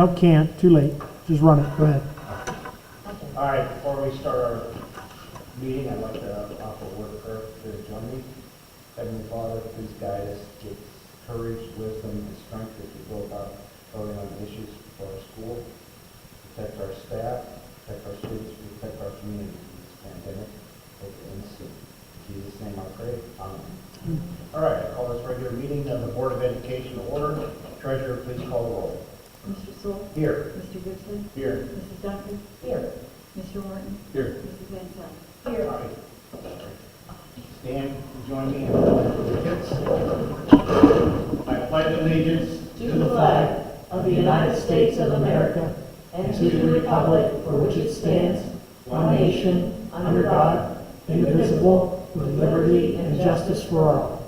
No, can't. Too late. Just run it. Go ahead. All right, before we start our meeting, I'd like to offer a word of prayer to join me. Heavenly Father, please guide us with courage, wisdom, and strength as we go about voting on issues for our school. Protect our staff, protect our students, protect our community from this pandemic. Hope it ends soon. In Jesus' name I pray. Amen. All right, I call this regular meeting of the Board of Education to order. Treasurer, please call the roll. Mr. Sewell? Here. Mr. Gibson? Here. Mrs. Duncan? Here. Mr. Martin? Here. Mrs. Van Zyl? All right. Stand and join me in the certificates. I pledge allegiance to the flag of the United States of America and to the republic for which it stands, one nation, under God, indivisible, with liberty and justice for all.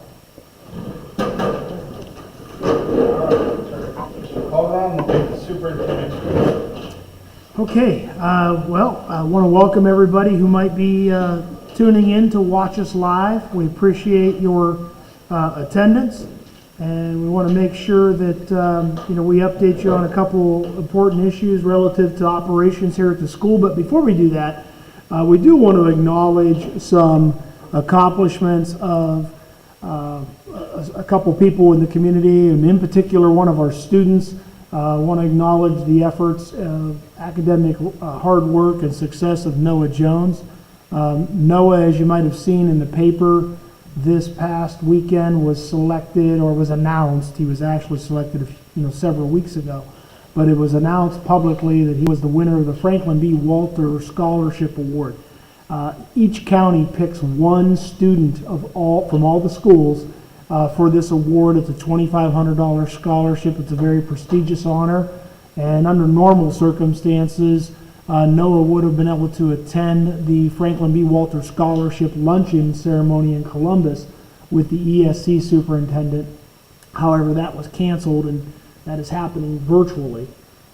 Call around the superintendent's. Okay. Well, I want to welcome everybody who might be tuning in to watch us live. We appreciate your attendance, and we want to make sure that we update you on a couple important issues relative to operations here at the school. But before we do that, we do want to acknowledge some accomplishments of a couple people in the community, and in particular one of our students. I want to acknowledge the efforts of academic hard work and success of Noah Jones. Noah, as you might have seen in the paper, this past weekend was selected, or was announced. He was actually selected several weeks ago, but it was announced publicly that he was the winner of the Franklin B. Walter Scholarship Award. Each county picks one student from all the schools for this award. It's a $2,500 scholarship. It's a very prestigious honor, and under normal circumstances, Noah would have been able to attend the Franklin B. Walter Scholarship Luncheon ceremony in Columbus with the ESC superintendent. However, that was canceled, and that is happening virtually.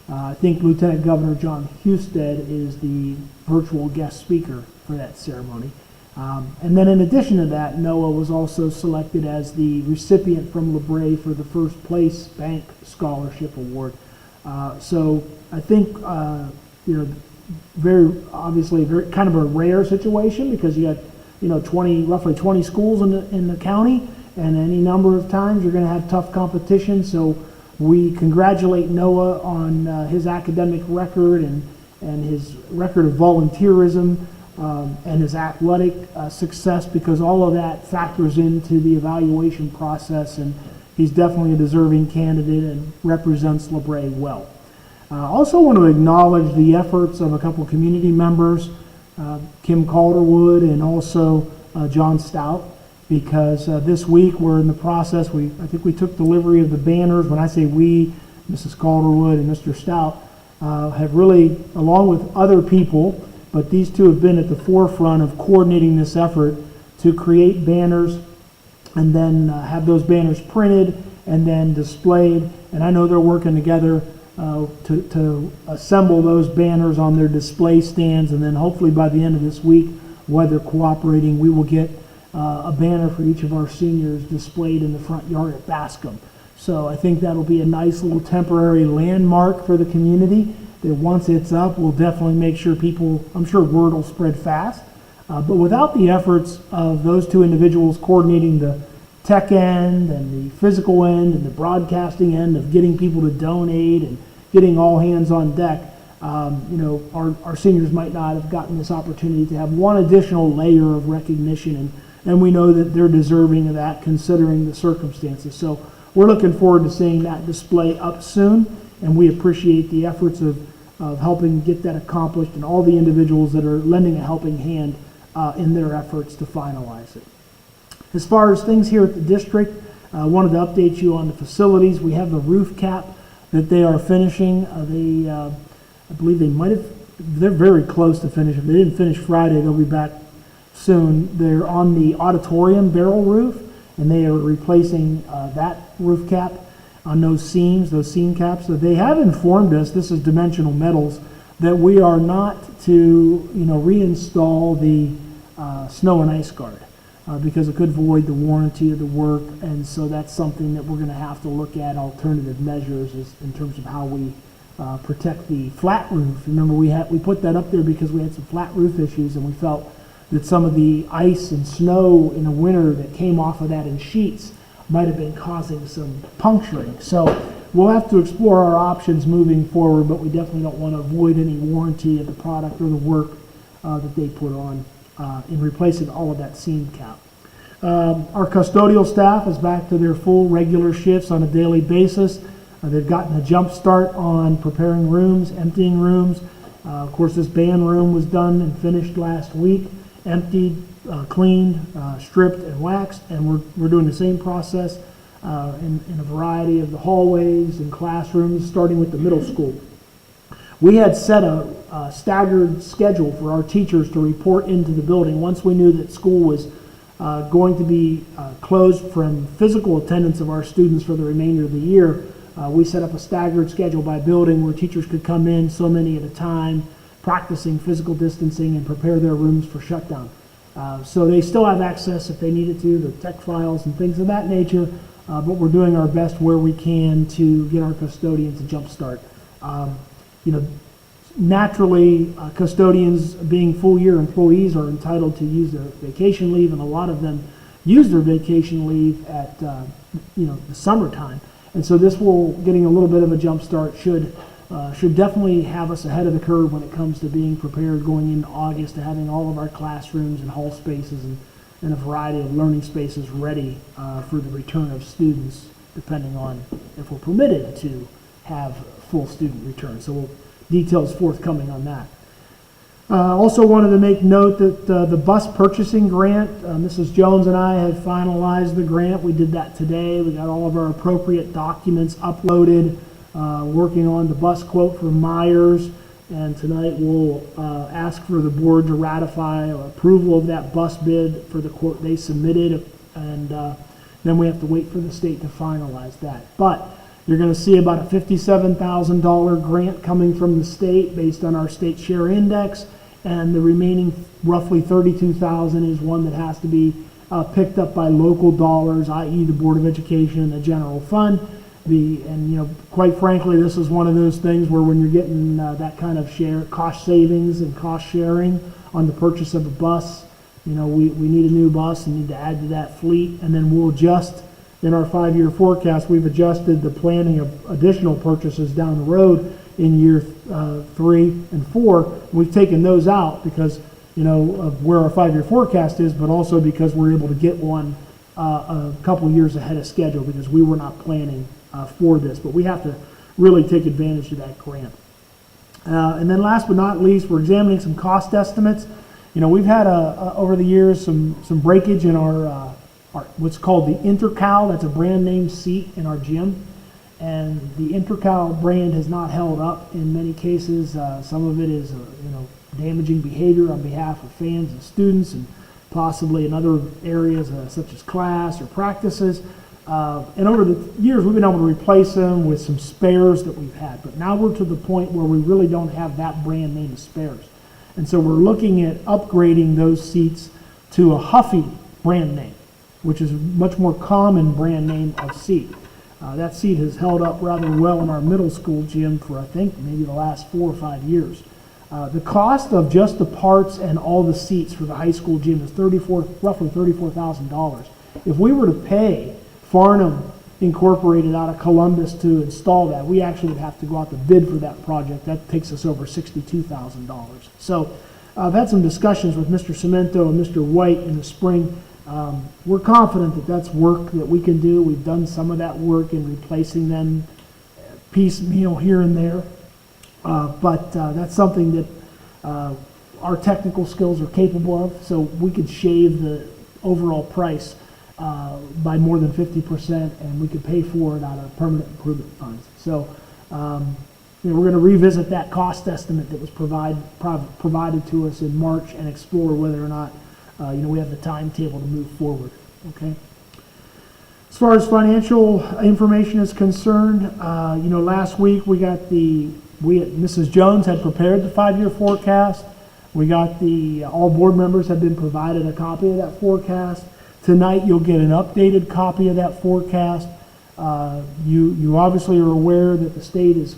I think Lieutenant Governor John Husted is the virtual guest speaker for that ceremony. And then in addition to that, Noah was also selected as the recipient from LaBrae for the first place bank scholarship award. So I think, very obviously, very kind of a rare situation, because you got, roughly 20 schools in the county, and any number of times you're going to have tough competition. So we congratulate Noah on his academic record and his record of volunteerism. And his athletic success, because all of that factors into the evaluation process, and he's definitely a deserving candidate and represents LaBrae well. I also want to acknowledge the efforts of a couple of community members, Kim Calderwood and also John Stout, because this week we're in the process. I think we took delivery of the banners. When I say we, Mrs. Calderwood and Mr. Stout have really, along with other people, but these two have been at the forefront of coordinating this effort to create banners and then have those banners printed and then displayed. And I know they're working together to assemble those banners on their display stands, and then hopefully by the end of this week, weather cooperating, we will get a banner for each of our seniors displayed in the front yard at Bascom. So I think that'll be a nice little temporary landmark for the community, that once it's up, we'll definitely make sure people, I'm sure word will spread fast. But without the efforts of those two individuals coordinating the tech end and the physical end and the broadcasting end of getting people to donate and getting all hands on deck, our seniors might not have gotten this opportunity to have one additional layer of recognition, and we know that they're deserving of that considering the circumstances. So we're looking forward to seeing that display up soon, and we appreciate the efforts of helping get that accomplished and all the individuals that are lending a helping hand in their efforts to finalize it. As far as things here at the district, I wanted to update you on the facilities. We have the roof cap that they are finishing. I believe they're very close to finishing. If they didn't finish Friday, they'll be back soon. They're on the auditorium barrel roof, and they are replacing that roof cap on those seam caps. So they have informed us, this is Dimensional Metals, that we are not to reinstall the snow and ice guard because it could void the warranty of the work, and so that's something that we're going to have to look at alternative measures in terms of how we protect the flat roof. Remember, we put that up there because we had some flat roof issues, and we felt that some of the ice and snow in the winter that came off of that in sheets might have been causing some puncturing. So we'll have to explore our options moving forward, but we definitely don't want to avoid any warranty of the product or the work that they put on in replacing all of that seam cap. Our custodial staff is back to their full regular shifts on a daily basis. They've gotten a jump start on preparing rooms, emptying rooms. Of course, this band room was done and finished last week, emptied, cleaned, stripped, and waxed, and we're doing the same process in a variety of the hallways and classrooms, starting with the middle school. We had set a staggered schedule for our teachers to report into the building once we knew that school was going to be closed from physical attendance of our students for the remainder of the year. We set up a staggered schedule by building where teachers could come in so many at a time, practicing physical distancing and prepare their rooms for shutdown. So they still have access if they needed to, the tech files and things of that nature, but we're doing our best where we can to get our custodians a jump start. Naturally, custodians being full-year employees are entitled to use their vacation leave, and a lot of them use their vacation leave at the summertime. And so this will, getting a little bit of a jump start should definitely have us ahead of the curve when it comes to being prepared going into August to having all of our classrooms and hall spaces and a variety of learning spaces ready for the return of students, depending on if we're permitted to have full student return. So details forthcoming on that. Also wanted to make note that the bus purchasing grant, Mrs. Jones and I have finalized the grant. We did that today. We got all of our appropriate documents uploaded, working on the bus quote from Myers, and tonight we'll ask for the board to ratify approval of that bus bid for the quote they submitted, and then we have to wait for the state to finalize that. But you're going to see about a $57,000 grant coming from the state based on our state share index, and the remaining roughly $32,000 is one that has to be picked up by local dollars, i.e. the Board of Education and the general fund. Quite frankly, this is one of those things where when you're getting that kind of cost savings and cost sharing on the purchase of a bus, we need a new bus and need to add to that fleet, and then we'll adjust. In our 5-year forecast, we've adjusted the planning of additional purchases down the road in year 3 and 4. We've taken those out because, of where our 5-year forecast is, but also because we're able to get one a couple years ahead of schedule because we were not planning for this. But we have to really take advantage of that grant. And then last but not least, we're examining some cost estimates. We've had over the years some breakage in our what's called the Intercal. That's a brand name seat in our gym, and the Intercal brand has not held up in many cases. Some of it is damaging behavior on behalf of fans and students, and possibly in other areas such as class or practices. And over the years we've been able to replace them with some spares that we've had, but now we're to the point where we really don't have that brand name of spares, and so we're looking at upgrading those seats to a Huffy brand name, which is a much more common brand name of seat. That seat has held up rather well in our middle school gym for, I think, maybe the last 4 or 5 years. The cost of just the parts and all the seats for the high school gym is roughly $34,000. If we were to pay Farnham Incorporated out of Columbus to install that, we actually would have to go out to bid for that project. That takes us over $62,000. So I've had some discussions with Mr. Cemento and Mr. White in the spring. We're confident that that's work that we can do. We've done some of that work in replacing them piecemeal here and there, but that's something that our technical skills are capable of, so we could shave the overall price by more than 50%, and we could pay for it out of permanent improvement funds. So we're going to revisit that cost estimate that was provided to us in March and explore whether or not we have the timetable to move forward. Okay. As far as financial information is concerned, last week Mrs. Jones had prepared the 5-year forecast. We got all board members have been provided a copy of that forecast. Tonight you'll get an updated copy of that forecast. You obviously are aware that the state is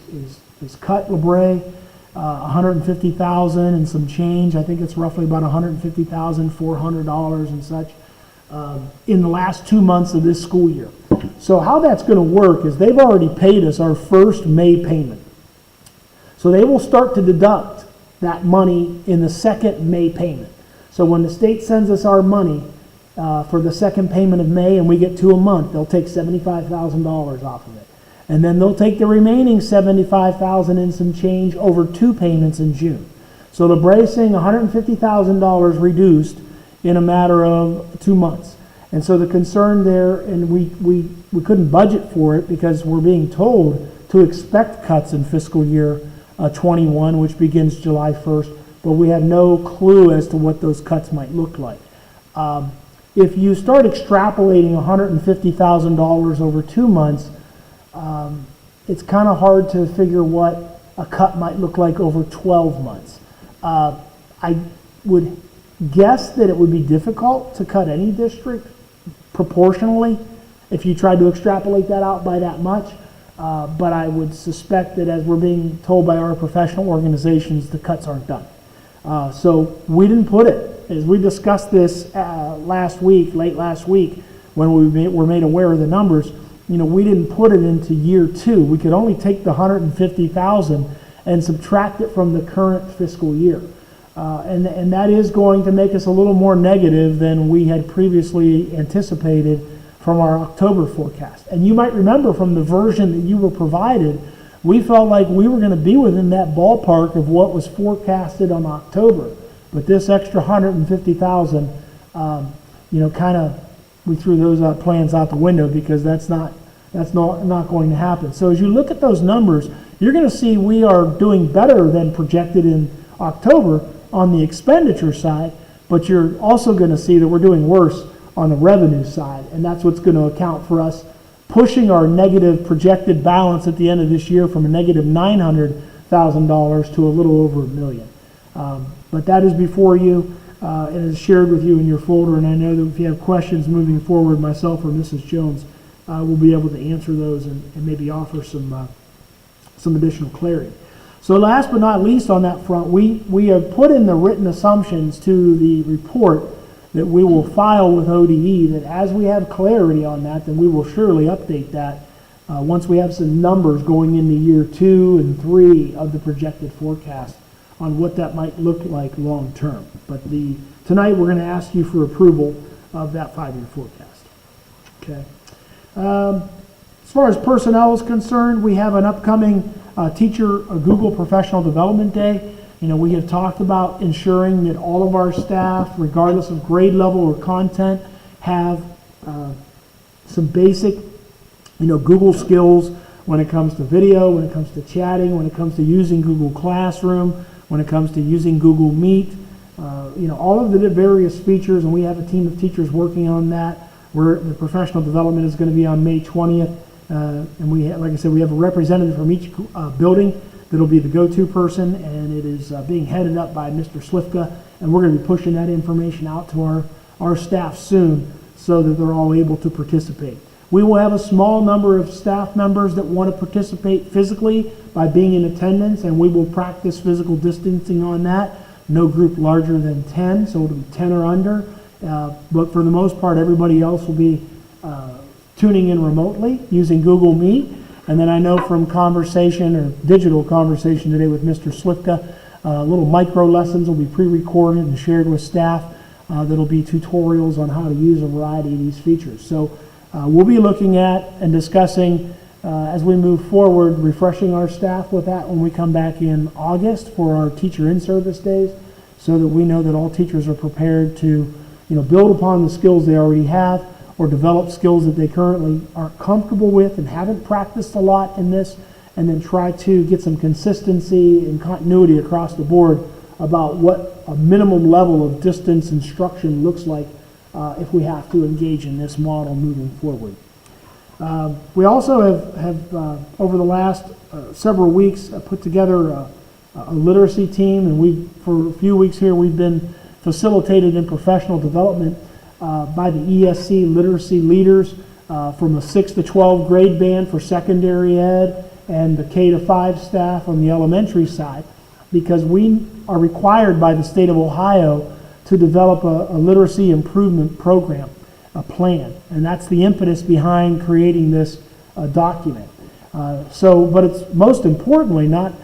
is cut LaBrae $150,000 and some change. I think it's roughly about $150,400 and such in the last 2 months of this school year. So how that's going to work is they've already paid us our first May payment. So they will start to deduct that money in the second May payment. So when the state sends us our money for the second payment of May and we get to a month, they'll take $75,000 off of it. And then they'll take the remaining $75,000 and some change over 2 payments in June. So LaBrae is seeing $150,000 reduced in a matter of 2 months. And so the concern there, and we couldn't budget for it because we're being told to expect cuts in fiscal year 21, which begins July 1st, but we have no clue as to what those cuts might look like. If you start extrapolating $150,000 over 2 months, it's kind of hard to figure what a cut might look like over 12 months. I would guess that it would be difficult to cut any district proportionally if you tried to extrapolate that out by that much. But I would suspect that as we're being told by our professional organizations, the cuts aren't done. So we didn't put it, as we discussed this late last week, when we were made aware of the numbers, we didn't put it into year 2. We could only take the $150,000 and subtract it from the current fiscal year. And that is going to make us a little more negative than we had previously anticipated from our October forecast. And you might remember from the version that you were provided, we felt like we were going to be within that ballpark of what was forecasted on October. But this extra $150,000, kind of, we threw those plans out the window because that's not going to happen. So as you look at those numbers, you're going to see we are doing better than projected in October on the expenditure side, but you're also going to see that we're doing worse on the revenue side, and that's what's going to account for us pushing our negative projected balance at the end of this year from a negative $900,000 to a little over $1 million. But that is before you and is shared with you in your folder, and I know that if you have questions moving forward, myself or Mrs. Jones will be able to answer those and maybe offer some additional clarity. So last but not least on that front, we have put in the written assumptions to the report that we will file with ODE, that as we have clarity on that, then we will surely update that once we have some numbers going into year 2 and 3 of the projected forecast on what that might look like long term. But tonight we're going to ask you for approval of that 5-year forecast. Okay. As far as personnel is concerned, we have an upcoming Google Professional Development Day. We have talked about ensuring that all of our staff, regardless of grade level or content, have some basic, Google skills when it comes to video, when it comes to chatting, when it comes to using Google Classroom, when it comes to using Google Meet, all of the various features, and we have a team of teachers working on that. The professional development is going to be on May 20th, and like I said, we have a representative from each building that'll be the go-to person, and it is being headed up by Mr. Slifka, and we're going to be pushing that information out to our staff soon so that they're all able to participate. We will have a small number of staff members that want to participate physically by being in attendance, and we will practice physical distancing on that. No group larger than 10, so it'll be 10 or under, but for the most part, everybody else will be tuning in remotely using Google Meet. And then I know from conversation or digital conversation today with Mr. Slifka, little micro lessons will be pre-recorded and shared with staff. That'll be tutorials on how to use a variety of these features. So we'll be looking at and discussing as we move forward, refreshing our staff with that when we come back in August for our teacher in-service days, so that we know that all teachers are prepared to build upon the skills they already have, or develop skills that they currently aren't comfortable with and haven't practiced a lot in this, and then try to get some consistency and continuity across the board about what a minimum level of distance instruction looks like if we have to engage in this model moving forward. We also have over the last several weeks put together a literacy team, and for a few weeks here we've been facilitated in professional development by the ESC literacy leaders from a 6 to 12 grade band for secondary ed, and the K-5 staff on the elementary side, because we are required by the state of Ohio to develop a literacy improvement program, a plan, and that's the impetus behind creating this document. But it's most importantly not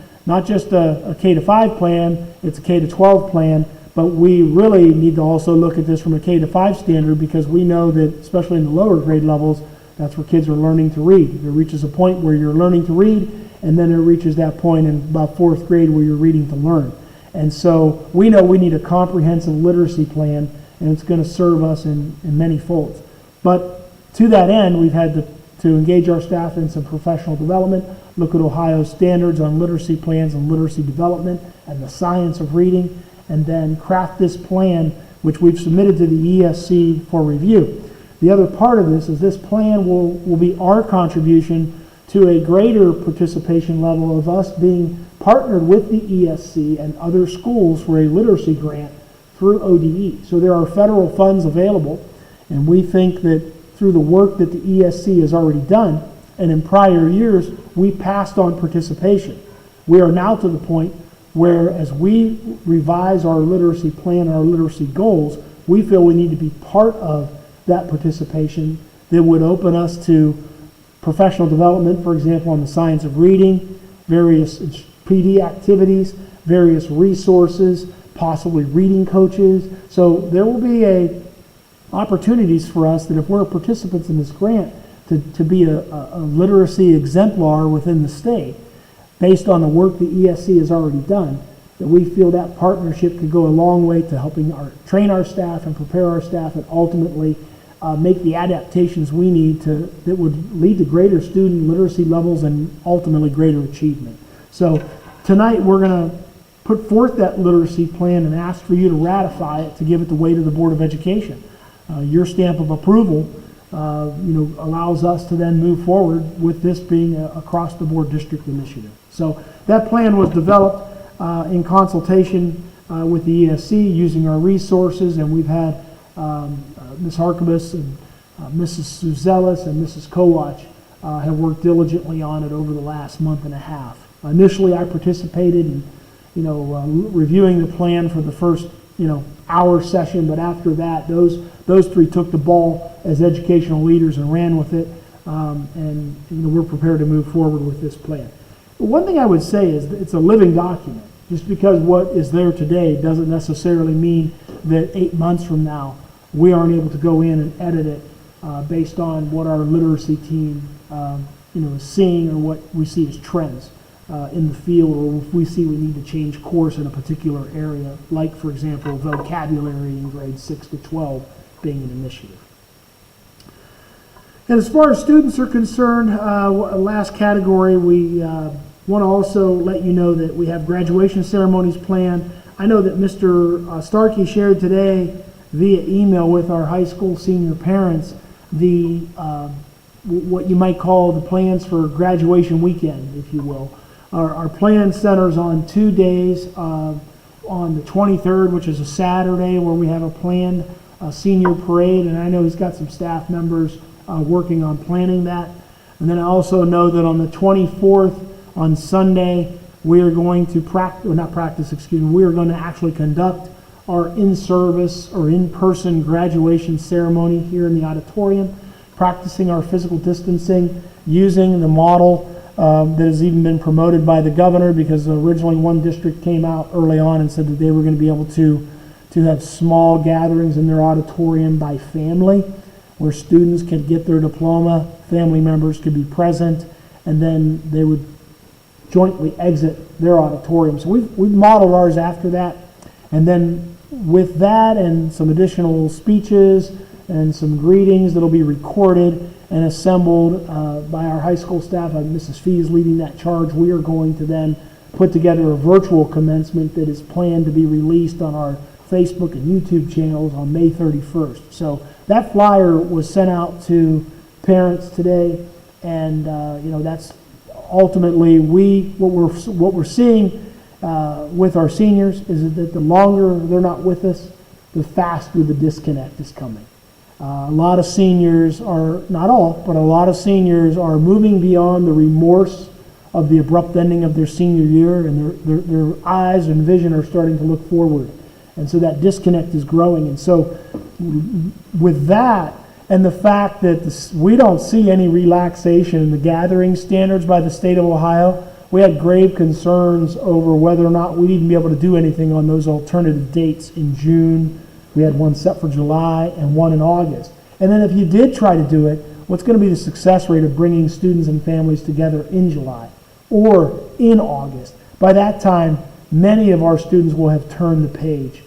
just a K-5 plan, it's a K-12 plan, but we really need to also look at this from a K-5 standard, because we know that, especially in the lower grade levels, that's where kids are learning to read. There reaches a point where you're learning to read, and then it reaches that point in about 4th grade where you're reading to learn. And so we know we need a comprehensive literacy plan, and it's going to serve us in many folds. But to that end, we've had to engage our staff in some professional development, look at Ohio's standards on literacy plans and literacy development and the science of reading, and then craft this plan, which we've submitted to the ESC for review. The other part of this is this plan will be our contribution to a greater participation level of us being partnered with the ESC and other schools for a literacy grant through ODE. So there are federal funds available, and we think that through the work that the ESC has already done, and in prior years, we passed on participation. We are now to the point where, as we revise our literacy plan, our literacy goals, we feel we need to be part of that participation that would open us to professional development, for example, on the science of reading, various PD activities, various resources, possibly reading coaches. So there will be opportunities for us that if we're participants in this grant to be a literacy exemplar within the state, based on the work the ESC has already done, that we feel that partnership could go a long way to helping train our staff and prepare our staff, and ultimately make the adaptations we need that would lead to greater student literacy levels and ultimately greater achievement. So tonight we're going to put forth that literacy plan and ask for you to ratify it, to give it the weight of the Board of Education. Your stamp of approval allows us to then move forward with this being a across-the-board district initiative. So that plan was developed in consultation with the ESC, using our resources, and we've had Ms. Harkabus and Mrs. Suzelis and Mrs. Kowach have worked diligently on it over the last month and a half. Initially, I participated in reviewing the plan for the first hour session, but after that, those three took the ball as educational leaders and ran with it, and we're prepared to move forward with this plan. But one thing I would say is that it's a living document. Just because what is there today doesn't necessarily mean that 8 months from now we aren't able to go in and edit it based on what our literacy team is seeing, or what we see as trends in the field, or if we see we need to change course in a particular area, like, for example, vocabulary in grades 6 to 12 being an initiative. And as far as students are concerned, last category, we want to also let you know that we have graduation ceremonies planned. I know that Mr. Starkey shared today via email with our high school senior parents what you might call the plans for graduation weekend, if you will. Our plan centers on 2 days, on the 23rd, which is a Saturday, where we have a planned senior parade, and I know he's got some staff members working on planning that. And then I also know that on the 24th, on Sunday, we are going to we are going to actually conduct our in-service or in-person graduation ceremony here in the auditorium, practicing our physical distancing, using the model that has even been promoted by the governor, because originally one district came out early on and said that they were going to be able to have small gatherings in their auditorium by family, where students could get their diploma, family members could be present, and then they would jointly exit their auditorium. So we've modeled ours after that, and then with that and some additional speeches and some greetings that'll be recorded and assembled by our high school staff. Mrs. Fee is leading that charge. We are going to then put together a virtual commencement that is planned to be released on our Facebook and YouTube channels on May 31st. So that flyer was sent out to parents today, and that's ultimately what we're seeing with our seniors is that the longer they're not with us, the faster the disconnect is coming. A lot of seniors are, not all, but a lot of seniors are moving beyond the remorse of the abrupt ending of their senior year, and their eyes and vision are starting to look forward. And so that disconnect is growing. And so with that, and the fact that we don't see any relaxation in the gathering standards by the state of Ohio, we had grave concerns over whether or not we'd even be able to do anything on those alternative dates in June. We had one set for July and one in August. And then if you did try to do it, what's going to be the success rate of bringing students and families together in July or in August? By that time, many of our students will have turned the page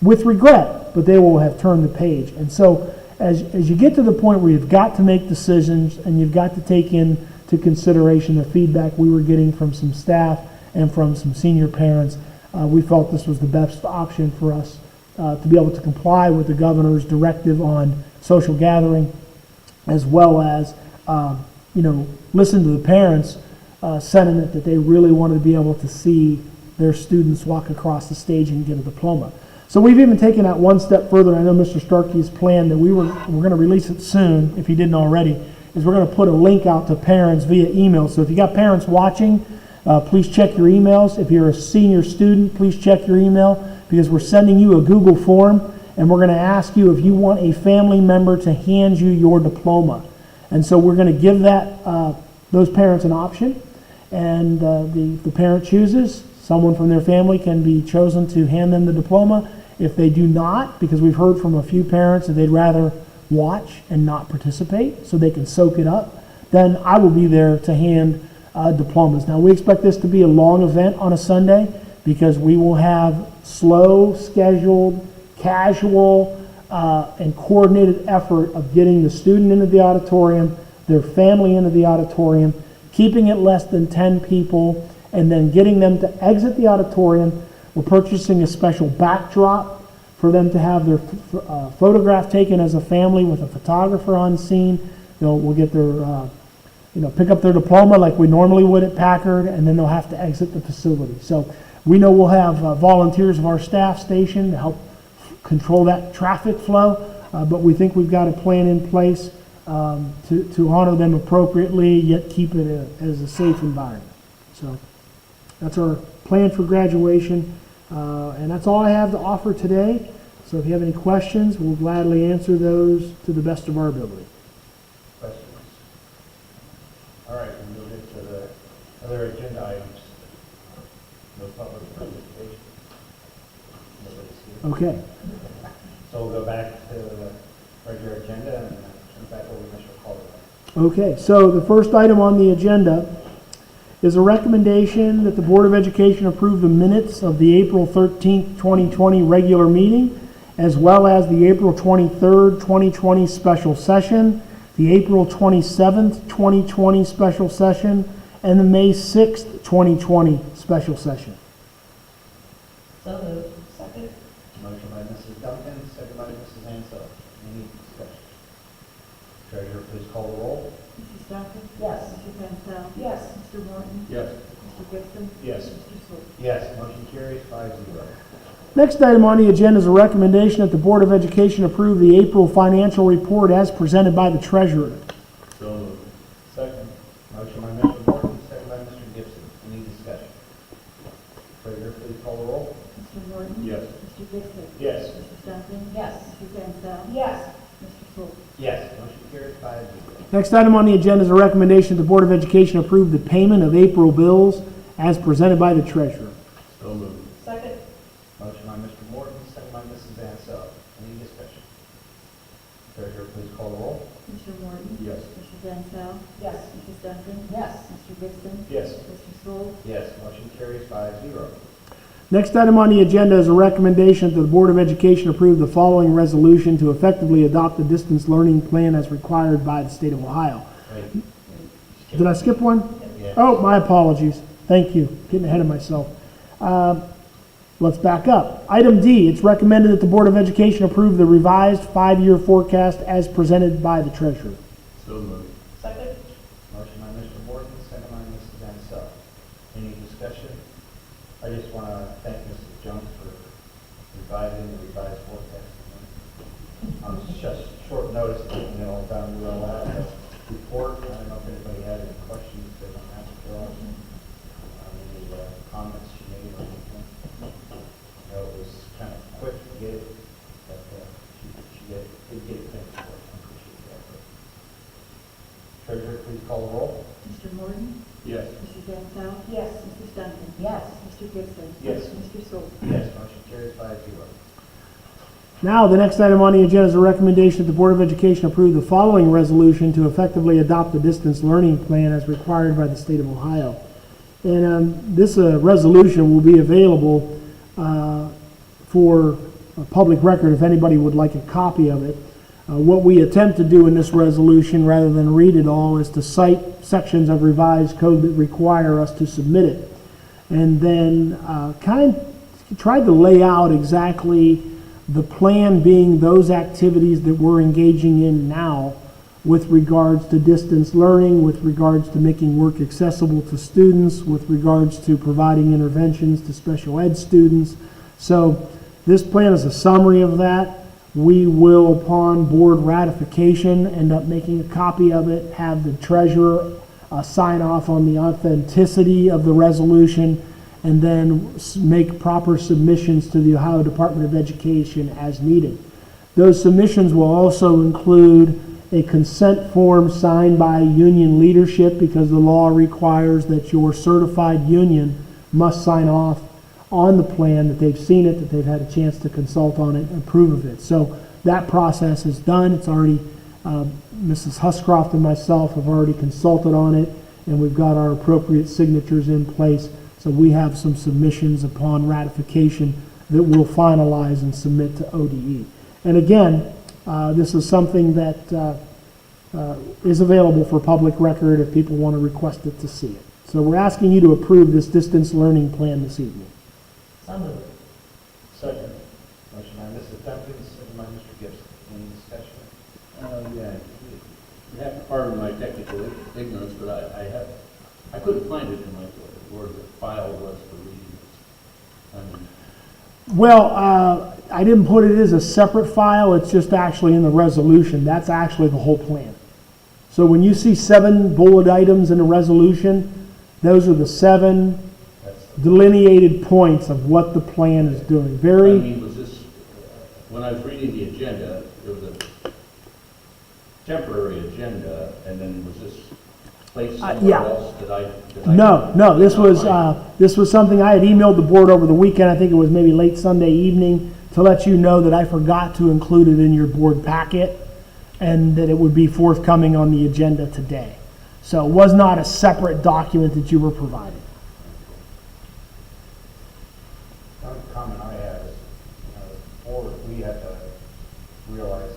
with regret, but they will have turned the page. And so as you get to the point where you've got to make decisions and you've got to take into consideration the feedback we were getting from some staff and from some senior parents, we felt this was the best option for us to be able to comply with the governor's directive on social gathering, as well as listen to the parents' sentiment that they really wanted to be able to see their students walk across the stage and get a diploma. So we've even taken that one step further. I know Mr. Starkey's plan that we're going to release it soon, if he didn't already, is we're going to put a link out to parents via email. So if you got parents watching, please check your emails. If you're a senior student, please check your email, because we're sending you a Google form, and we're going to ask you if you want a family member to hand you your diploma. And so we're going to give those parents an option, and the parent chooses. Someone from their family can be chosen to hand them the diploma. If they do not, because we've heard from a few parents that they'd rather watch and not participate so they can soak it up, then I will be there to hand diplomas. Now, we expect this to be a long event on a Sunday, because we will have slow, scheduled, casual, and coordinated effort of getting the student into the auditorium, their family into the auditorium, keeping it less than 10 people, and then getting them to exit the auditorium. We're purchasing a special backdrop for them to have their photograph taken as a family with a photographer on scene. We'll get their, pick up their diploma like we normally would at Packard, and then they'll have to exit the facility. So we know we'll have volunteers of our staff stationed to help control that traffic flow, but we think we've got a plan in place to honor them appropriately, yet keep it as a safe environment. So that's our plan for graduation, and that's all I have to offer today. So if you have any questions, we'll gladly answer those to the best of our ability. Questions? All right, we'll move into the other agenda items. No public participation. Nobody's here. Okay. So we'll go back to the regular agenda and turn back over to Mr. Calder. Okay, so the first item on the agenda is a recommendation that the Board of Education approve the minutes of the April 13th, 2020 regular meeting, as well as the April 23rd, 2020 special session, the April 27th, 2020 special session, and the May 6th, 2020 special session. So moved. Second? Motion by Mrs. Duncan, second by Mrs. Ansel. Any discussion? Treasurer, please call the roll. Mrs. Duncan? Yes. Mrs. Ansel? Yes. Mr. Morton? Yes. Mr. Gibson? Yes. Mr. Sewell? Yes, motion carries 5-0. Next item on the agenda is a recommendation that the Board of Education approve the April financial report as presented by the treasurer. So moved. Second. Motion by Mr. Morton, second by Mr. Gibson. Any discussion? Treasurer, please call the roll. Mr. Morton? Yes. Mr. Gibson? Yes. Mrs. Duncan? Yes. Mrs. Ansel? Yes. Mr. Sewell? Yes, motion carries 5-0. Next item on the agenda is a recommendation that the Board of Education approve the payment of April bills as presented by the treasurer. So moved. Second? Motion by Mr. Morton, second by Mrs. Ansel. Any discussion? Treasurer, please call the roll. Mr. Morton? Yes. Mrs. Ansel? Yes. Mrs. Duncan? Yes. Mr. Gibson? Yes. Mr. Sewell? Yes, motion carries 5-0. Next item on the agenda is a recommendation that the Board of Education approve the following resolution to effectively adopt the distance learning plan as required by the state of Ohio. Wait. Did I skip one? Yeah. Oh, my apologies. Thank you. Getting ahead of myself. Let's back up. Item D, it's recommended that the Board of Education approve the revised 5-year forecast as presented by the treasurer. So moved. Second? Motion by Mr. Morton, second by Mrs. Ansel. Any discussion? I just want to thank Mrs. Jones for revising the revised forecast. On just short notice, all the time we roll out that report. I don't know if anybody had any questions they don't have to fill out. Mrs. Duncan? Yes. Mr. Gibson? Yes. Mr. Sole? Yes, motion carries 5-0. Now, the next item on the agenda is a recommendation that the Board of Education approve the following resolution to effectively adopt the distance learning plan as required by the state of Ohio. And this resolution will be available for a public record if anybody would like a copy of it. What we attempt to do in this resolution, rather than read it all, is to cite sections of revised code that require us to submit it. And then tried to lay out exactly the plan being those activities that we're engaging in now with regards to distance learning, with regards to making work accessible to students, with regards to providing interventions to special ed students. So this plan is a summary of that. We will, upon board ratification, end up making a copy of it, have the treasurer sign off on the authenticity of the resolution, and then make proper submissions to the Ohio Department of Education as needed. Those submissions will also include a consent form signed by union leadership, because the law requires that your certified union must sign off on the plan, that they've seen it, that they've had a chance to consult on it and approve of it. So that process is done. It's already, Mrs. Huscroft and myself have already consulted on it, and we've got our appropriate signatures in place. So we have some submissions upon ratification that we'll finalize and submit to ODE. And again, this is something that is available for public record if people want to request it to see it. So we're asking you to approve this distance learning plan this evening. So moved. Second. Motion by Mrs. Duncan, second by Mr. Gibson. Any discussion? Yeah, you have to pardon my technical ignorance, but I couldn't find it in my, where the file was for reading. I mean, Well, I didn't put it as a separate file. It's just actually in the resolution. That's actually the whole plan. So when you see 7 bullet items in the resolution, those are the 7 That's delineated points of what the plan is doing. I Very, mean, was this, when I was reading the agenda, there was a temporary agenda, and then was this placed somewhere yeah. else that I? no, this was something I had emailed the board over the weekend. I think it was maybe late Sunday evening, to let you know that I forgot to include it in your board packet, and that it would be forthcoming on the agenda today. So it was not a separate document that you were provided. one comment I have is, board, we have to realize,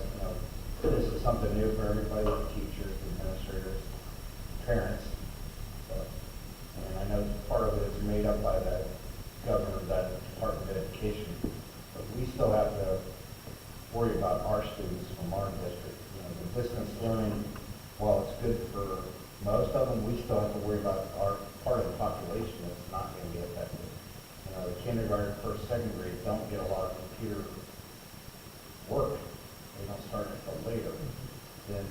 this is something new for everybody, teachers, administrators, parents. And I know part of it is made up by the governor of that Department of Education, but we still have to worry about our students from our district. The distance learning, while it's good for most of them, we still have to worry about our part of the population that's not going to be affected. The kindergarten, first, second grade don't get a lot of computer work. They don't start until later. Then,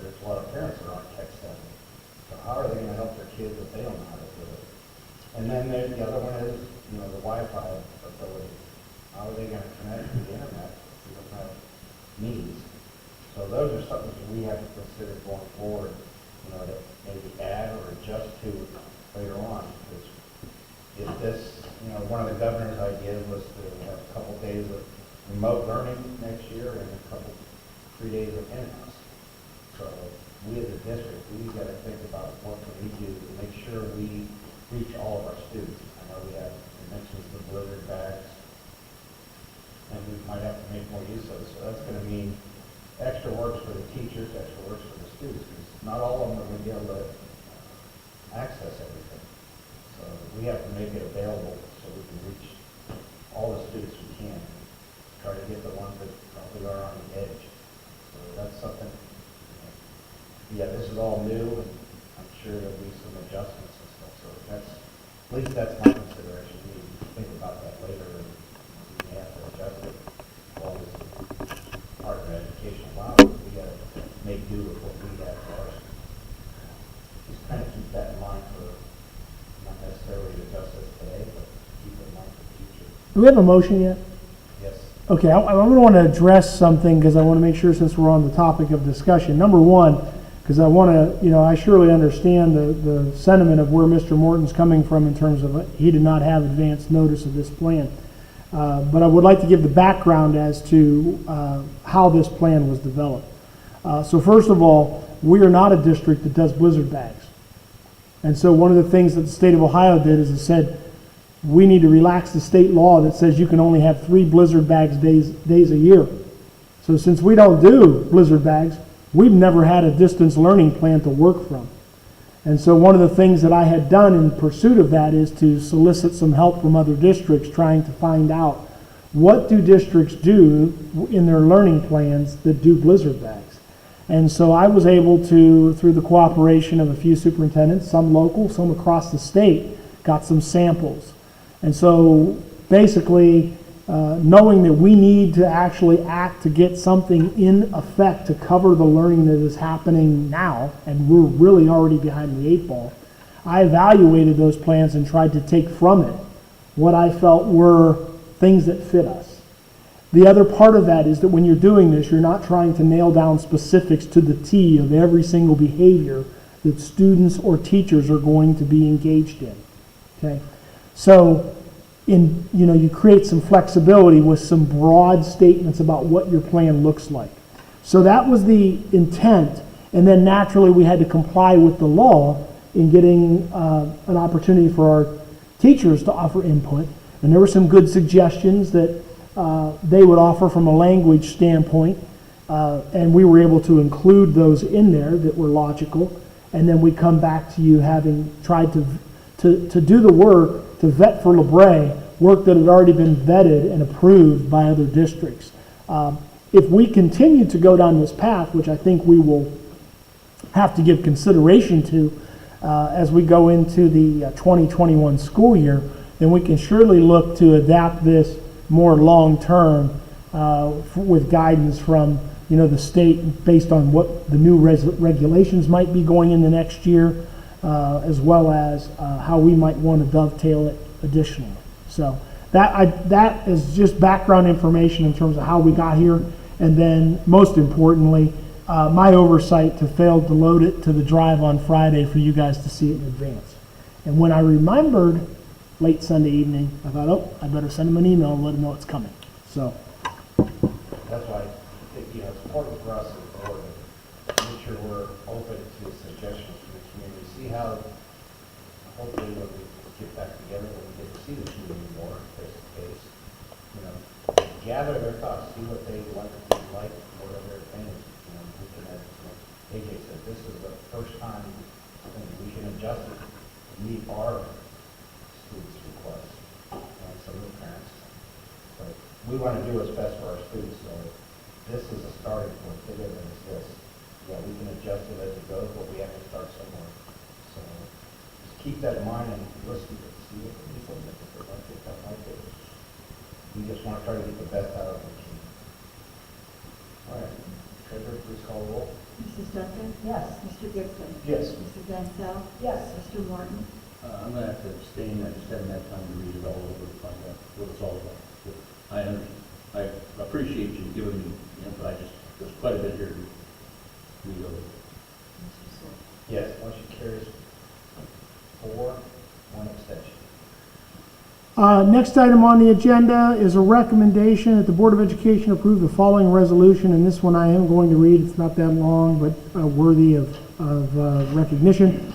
there's a lot of parents that aren't tech savvy. So how are they going to help their kids if they don't know how to do it? And then the other one is, the Wi-Fi ability. How are they going to connect to the internet if we don't have means? So those are something that we have to consider going forward, to maybe add or adjust to later on. Because if this, one of the governor's ideas was to have a couple days of remote learning next year and 3 days of in-house. So we as a district, we've got to think about what can we do to make sure we reach all of our students. I know we mentioned the blizzard bags, and we might have to make more use of it. So that's going to mean extra works for the teachers, extra works for the students, because not all of them are going to be able to access everything. So we have to make it available so we can reach all the students we can. Try to get the ones that probably are on the edge. So that's something, this is all new, and I'm sure there'll be some adjustments and stuff. So at least that's my consideration. We need to think about that later, and we have to adjust it. All this part of education allows, we got to make do with what we have for our students. Just kind of keep that in mind for not necessarily to adjust this today, but keep it in mind for the future. Do we have a motion yet? Yes. Okay, I'm going to want to address something, because I want to make sure, since we're on the topic of discussion. Number one, because I want to, I surely understand the sentiment of where Mr. Morton's coming from in terms of he did not have advance notice of this plan. But I would like to give the background as to how this plan was developed. So first of all, we are not a district that does blizzard bags. And so one of the things that the state of Ohio did is it said, we need to relax the state law that says you can only have 3 blizzard bags days a year. So since we don't do blizzard bags, we've never had a distance learning plan to work from. And so one of the things that I had done in pursuit of that is to solicit some help from other districts trying to find out what do districts do in their learning plans that do blizzard bags. And so I was able to, through the cooperation of a few superintendents, some local, some across the state, got some samples. And so basically, knowing that we need to actually act to get something in effect to cover the learning that is happening now, and we're really already behind the 8 ball, I evaluated those plans and tried to take from it what I felt were things that fit us. The other part of that is that when you're doing this, you're not trying to nail down specifics to the T of every single behavior that students or teachers are going to be engaged in. Okay? So you create some flexibility with some broad statements about what your plan looks like. So that was the intent, and then naturally we had to comply with the law in getting an opportunity for our teachers to offer input. And there were some good suggestions that they would offer from a language standpoint, and we were able to include those in there that were logical. And then we come back to you having tried to do the work to vet for LaBrae work that had already been vetted and approved by other districts. If we continue to go down this path, which I think we will have to give consideration to as we go into the 2021 school year, then we can surely look to adapt this more long-term with guidance from the state based on what the new regulations might be going in the next year, as well as how we might want to dovetail it additionally. So that is just background information in terms of how we got here, and then most importantly, my oversight to fail to load it to the drive on Friday for you guys to see it in advance. And when I remembered late Sunday evening, I thought, I better send them an email and let them know it's coming. So That's why I think, it's important for us as a board to make sure we're open to suggestions from the community. See how, hopefully when we get back together, when we get to see the community more face to face, gather their thoughts, see what they like, what are their opinions. We can, as AJ said, this is the first time we can adjust it to meet our students' requests and some of the parents. But we want to do what's best for our students, so this is a starting point. Bigger than this. Yeah, we can adjust it as it goes, but we have to start somewhere. So just keep that in mind and listen to it, see what people think, if they like it, don't like it. We just want to try to get the best out of the team. All right, Treasurer, please call the roll. Mrs. Duncan? Yes. Mr. Gibson? Yes. Mrs. Ansell? Yes. Mr. Morton? I'm going to have to abstain. I just haven't had time to read it all over to find out what it's all about. But I appreciate you giving me input. There's quite a bit here to read over. Mr. Sewell? Yes, motion carries 4, 1 abstention. next item on the agenda is a recommendation that the Board of Education approve the following resolution, and this one I am going to read. It's not that long, but worthy of recognition.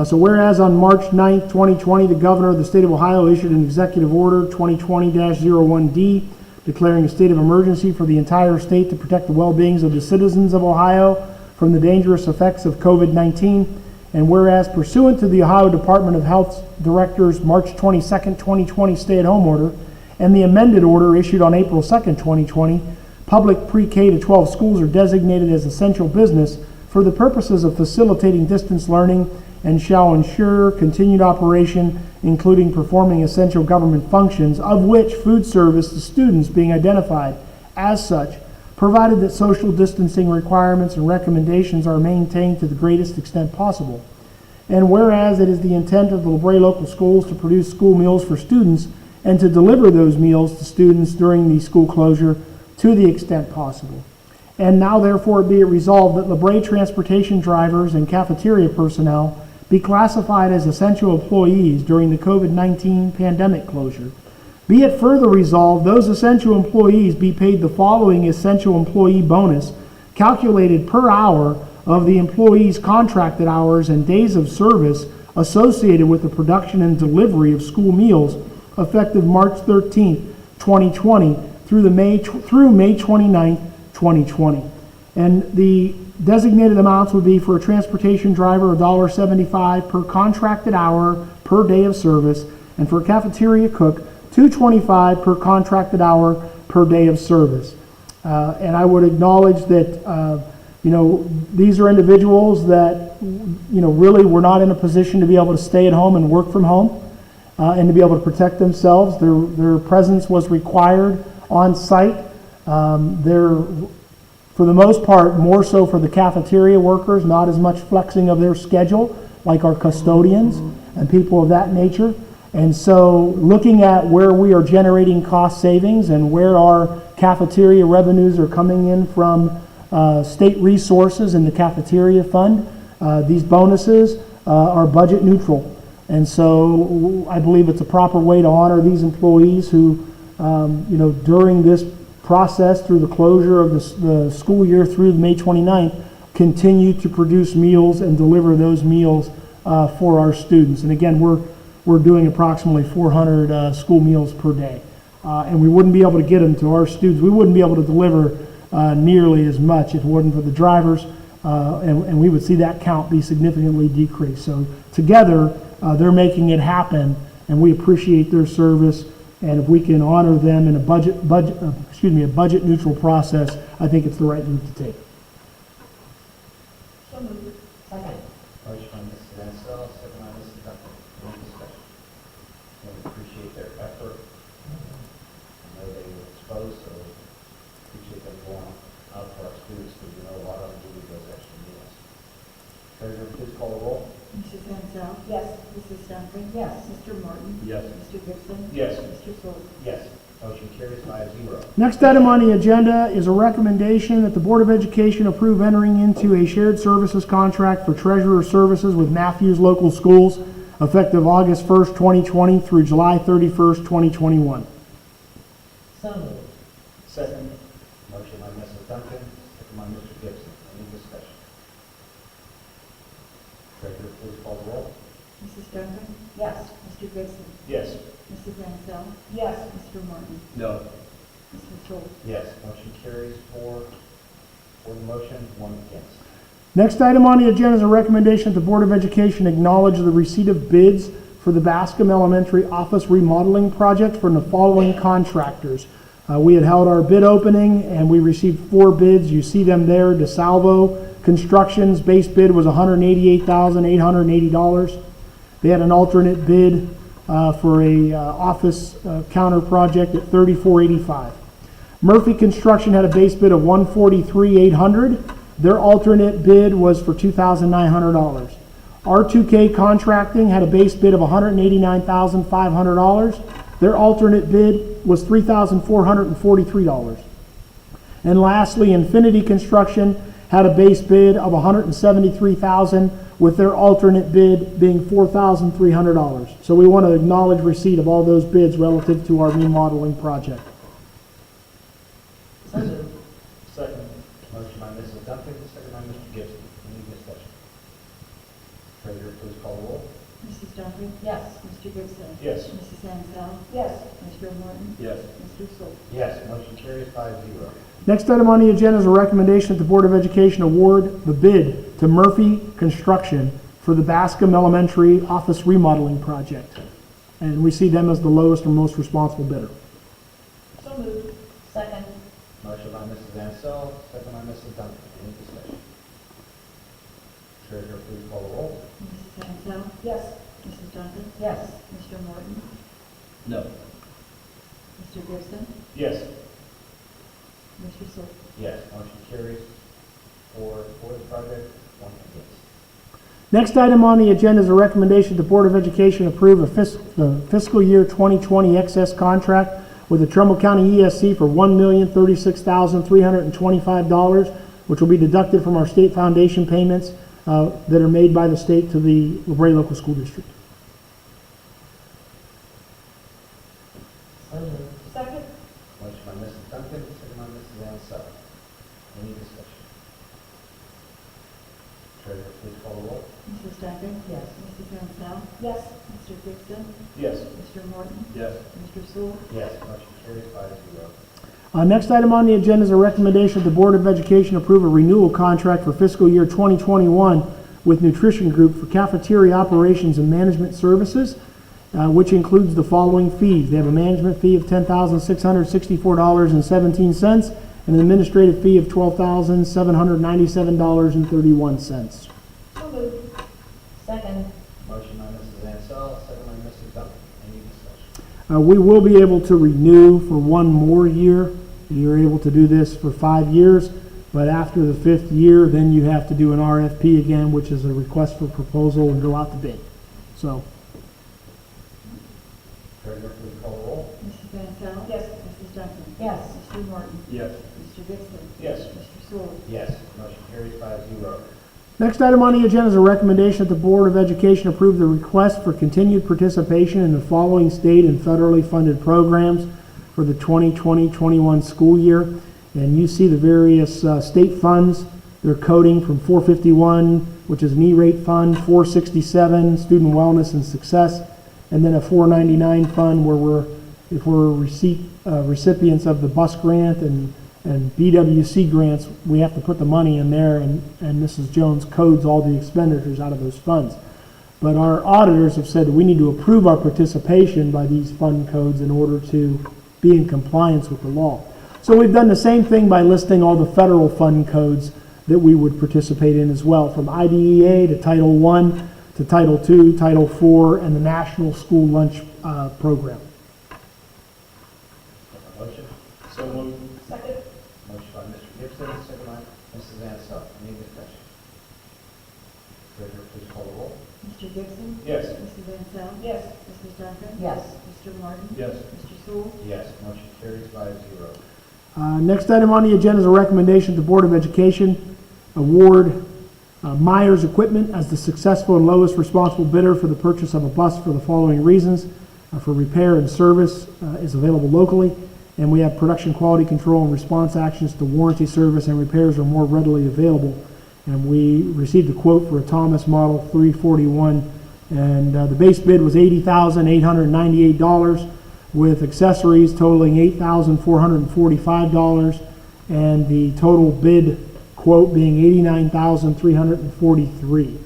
So whereas on March 9th, 2020, the Governor of the State of Ohio issued an executive order 2020-01D declaring a state of emergency for the entire state to protect the well-beings of the citizens of Ohio from the dangerous effects of COVID-19. And whereas pursuant to the Ohio Department of Health's Director's March 22nd, 2020 stay-at-home order and the amended order issued on April 2nd, 2020, public pre-K to 12 schools are designated as essential business for the purposes of facilitating distance learning and shall ensure continued operation, including performing essential government functions, of which food service to students being identified as such, provided that social distancing requirements and recommendations are maintained to the greatest extent possible. And whereas it is the intent of the LaBrae Local Schools to produce school meals for students and to deliver those meals to students during the school closure to the extent possible. And now therefore be it resolved that LaBrae transportation drivers and cafeteria personnel be classified as essential employees during the COVID-19 pandemic closure. Be it further resolved, those essential employees be paid the following essential employee bonus, calculated per hour of the employee's contracted hours and days of service associated with the production and delivery of school meals, effective March 13th, 2020 through May 29th, 2020. And the designated amounts would be for a transportation driver, $1.75 per contracted hour per day of service, and for a cafeteria cook, $2.25 per contracted hour per day of service. And I would acknowledge that, these are individuals that, really were not in a position to be able to stay at home and work from home and to be able to protect themselves. Their presence was required on site. They're, for the most part, more so for the cafeteria workers, not as much flexing of their schedule like our custodians and people of that nature. And so looking at where we are generating cost savings and where our cafeteria revenues are coming in from state resources in the cafeteria fund, these bonuses are budget neutral. And so I believe it's a proper way to honor these employees who, during this process through the closure of the school year through May 29th, continue to produce meals and deliver those meals for our students. And again, we're doing approximately 400 school meals per day. And we wouldn't be able to get them to our students. We wouldn't be able to deliver nearly as much if it wasn't for the drivers, and we would see that count be significantly decreased. So together, they're making it happen, and we appreciate their service. And if we can honor them in a budget neutral process, I think it's the right move to take. So moved. Second. Motion by Mrs. Ansell, second by Mrs. Duncan. Any discussion? We appreciate their effort. I know they were exposed, so appreciate them going out for our students, because a lot of them do those extra meals. Treasurer, please call the roll. Mrs. Ansell. Yes. Mrs. Duncan. Yes. Mr. Martin. Yes. Mr. Gibson. Yes. Mr. Schultz. Yes. Motion carries 5-0. Next item on the agenda is a recommendation that the Board of Education approve entering into a shared services contract for treasurer services with Matthews Local Schools effective August 1st, 2020 through July 31st, 2021. So moved. Second. Motion by Mrs. Duncan, second by Mr. Gibson. Any discussion? Treasurer, please call the roll. Mrs. Duncan. Yes. Mr. Gibson. Yes. Mrs. Ansell. Yes. Mr. Martin. No. Mr. Schultz. Yes. Motion carries for the motion, 1 against. Next item on the agenda is a recommendation that the Board of Education acknowledge the receipt of bids for the Bascom Elementary office remodeling project from the following contractors. We had held our bid opening and we received 4 bids. You see them there. DeSalvo Construction's base bid was $188,880. They had an alternate bid for a office counter project at $34.85. Murphy Construction had a base bid of $143,800. Their alternate bid was for $2,900. R2K Contracting had a base bid of $189,500. Their alternate bid was $3,443. And lastly, Infinity Construction had a base bid of $173,000, with their alternate bid being $4,300. So we want to acknowledge receipt of all those bids relative to our remodeling project. So moved. Second. Motion by Mrs. Duncan, second by Mr. Gibson. Any discussion? Treasurer, please call the roll. Mrs. Duncan. Yes. Mr. Gibson. Yes. Mrs. Ansell. Yes. Mr. Martin. Yes. Mr. Schultz. Yes. Motion carries 5-0. Next item on the agenda is a recommendation that the Board of Education award the bid to Murphy Construction for the Bascom Elementary office remodeling project. And we see them as the lowest or most responsible bidder. So moved. Second. Motion by Mrs. Ansell, second by Mrs. Duncan. Any discussion? Treasurer, please call the roll. Mrs. Ansell. Yes. Mrs. Duncan. Yes. Mr. Martin. No. Mr. Gibson. Yes. Mr. Schultz. Yes. Motion carries for the project, 1 against. Next item on the agenda is a recommendation that the Board of Education approve the fiscal year 2020 excess contract with the Trumbull County ESC for $1,036,325, which will be deducted from our state foundation payments that are made by the state to the LaBrae Local School District. So moved. Second? Motion by Mrs. Duncan, second by Mrs. Ansel. Any discussion? Treasurer, please call the roll. Mrs. Duncan? Yes. Mrs. Ansel? Yes. Mr. Gibson? Yes. Mr. Morton? Yes. Mr. Sewell? Yes, motion carries 5-0. Next item on the agenda is a recommendation that the Board of Education approve a renewal contract for fiscal year 2021 with Nutrition Group for cafeteria operations and management services, which includes the following fees. They have a management fee of $10,664.17 and an administrative fee of $12,797.31. So moved. Second? Motion by Mrs. Ansel, second by Mrs. Duncan. Any discussion? We will be able to renew for one more year. You're able to do this for 5 years, but after the 5th year, then you have to do an RFP again, which is a request for proposal, and go out to bid. So, Treasurer, please call the roll. Mrs. Ansel? Yes. Mrs. Duncan? Yes. Mr. Morton? Yes. Mr. Gibson? Yes. Mr. Sewell? Yes, motion carries 5-0. next item on the agenda is a recommendation that the Board of Education approve the request for continued participation in the following state and federally funded programs for the 2020-21 school year. And you see the various state funds. They're coding from 451, which is an E-rate fund, 467, student wellness and success, and then a 499 fund where if we're recipients of the bus grant and BWC grants, we have to put the money in there, and Mrs. Jones codes all the expenditures out of those funds. But our auditors have said that we need to approve our participation by these fund codes in order to be in compliance with the law. So we've done the same thing by listing all the federal fund codes that we would participate in as well, from IDEA to Title I to Title II, Title IV, and the National School Lunch Program. Motion? So moved. Second? Motion by Mr. Gibson, second by Mrs. Ansel. Any discussion? Treasurer, please call the roll. Mr. Gibson? Yes. Mrs. Ansel? Yes. Mrs. Duncan? Yes. Mr. Morton? Yes. Mr. Sewell? Yes, motion carries 5-0. Next item on the agenda is a recommendation that the Board of Education award Myers Equipment as the successful and lowest responsible bidder for the purchase of a bus for the following reasons. For repair and service is available locally, and we have production quality control and response actions to warranty service and repairs are more readily available. And we received a quote for a Thomas Model 341, and the base bid was $80,898 with accessories totaling $8,445, and the total bid quote being $89,343.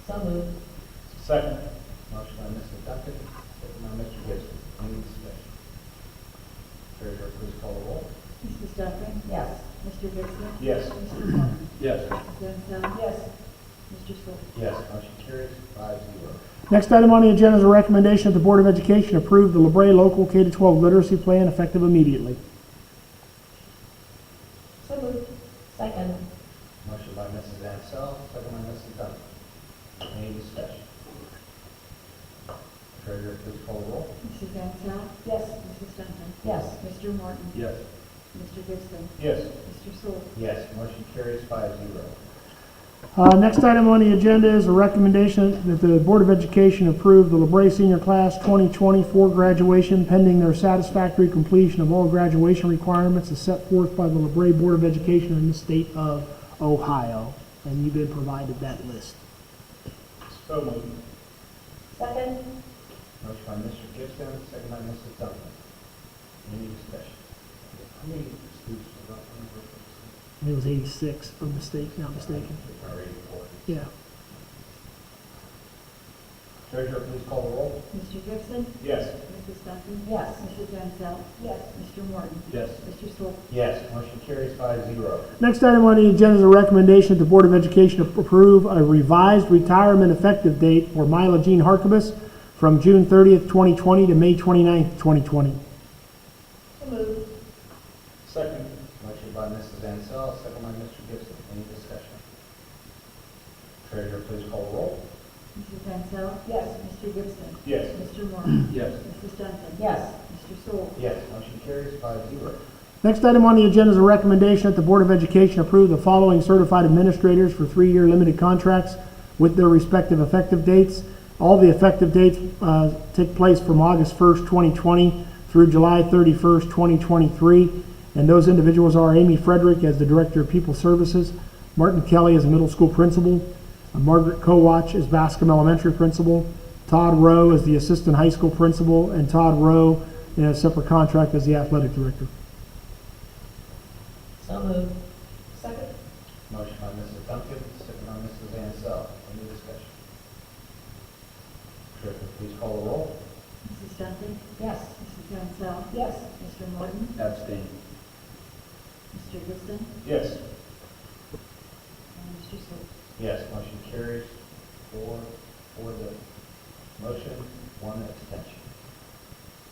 So moved. Second. Motion by Mrs. Duncan, second by Mr. Gibson. Any discussion? Treasurer, please call the roll. Mrs. Duncan? Yes. Mr. Gibson? Yes. Mr. Morton? Yes. Mrs. Ansel? Yes. Mr. Sewell? Yes, motion carries 5-0. Next item on the agenda is a recommendation that the Board of Education approve the LaBrae Local K-12 Literacy Plan effective immediately. So moved. Second? Motion by Mrs. Ansel, second by Mrs. Duncan. Any discussion? Treasurer, please call the roll. Mrs. Ansel? Yes. Mrs. Duncan? Yes. Mr. Morton? Yes. Mr. Gibson? Yes. Mr. Sewell? Yes, motion carries 5-0. Next item on the agenda is a recommendation that the Board of Education approve the LaBrae Senior Class 2024 graduation pending their satisfactory completion of all graduation requirements as set forth by the LaBrae Board of Education in the state of Ohio. And you've been provided that list. So moved. Second? Motion by Mr. Gibson, second by Mrs. Duncan. Any discussion? How many students were up on the first? I think it was 86, if I'm not mistaken. Or 84. Yeah. Treasurer, please call the roll. Mr. Gibson? Yes. Mrs. Duncan? Yes. Mrs. Ansel? Yes. Mr. Morton? Yes. Mr. Sewell? Yes, motion carries 5-0. Next item on the agenda is a recommendation that the Board of Education approve a revised retirement effective date for Mila Jean Harkabis from June 30th, 2020 to May 29th, 2020. So moved. Second. Motion by Mrs. Ansel, second by Mr. Gibson. Any discussion? Treasurer, please call the roll. Mrs. Mansell? Yes. Mr. Gibson? Yes. Mr. Moore? Yes. Mrs. Duncan? Yes. Mr. Sewell? Yes, motion carries 5-0. Next item on the agenda is a recommendation that the Board of Education approve the following certified administrators for 3-year limited contracts with their respective effective dates. All the effective dates take place from August 1st, 2020 through July 31st, 2023. And those individuals are Amy Frederick as the Director of People Services, Martin Kelly as a middle school principal, Margaret Kowach as Bascom Elementary principal, Todd Rowe as the Assistant High School principal, and Todd Rowe in a separate contract as the Athletic Director. So moved. Second. Motion by Mrs. Duncan, second by Mrs. Ansell. Any discussion? Clerk, please call the roll. Mrs. Duncan? Yes. Mrs. Mansell? Yes. Mr. Morton? Abstain. Mr. Gibson? Yes. And Mr. Sewell? Yes, motion carries 4 for the motion, 1 abstention.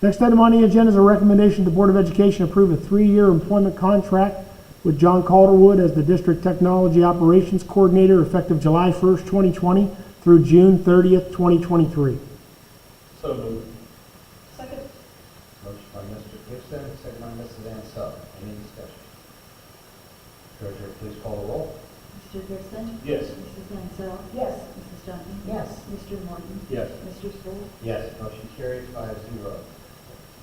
Next item on the agenda is a recommendation the Board of Education approve a 3-year employment contract with John Calderwood as the District Technology Operations Coordinator effective July 1st, 2020 through June 30th, 2023. So moved. Second. Motion by Mr. Gibson, second by Mrs. Ansell. Any discussion? Treasurer, please call the roll. Mr. Gibson? Yes. Mrs. Mansell? Yes. Mrs. Duncan? Yes. Mr. Morton? Yes. Mr. Sewell? Yes, motion carries 5-0.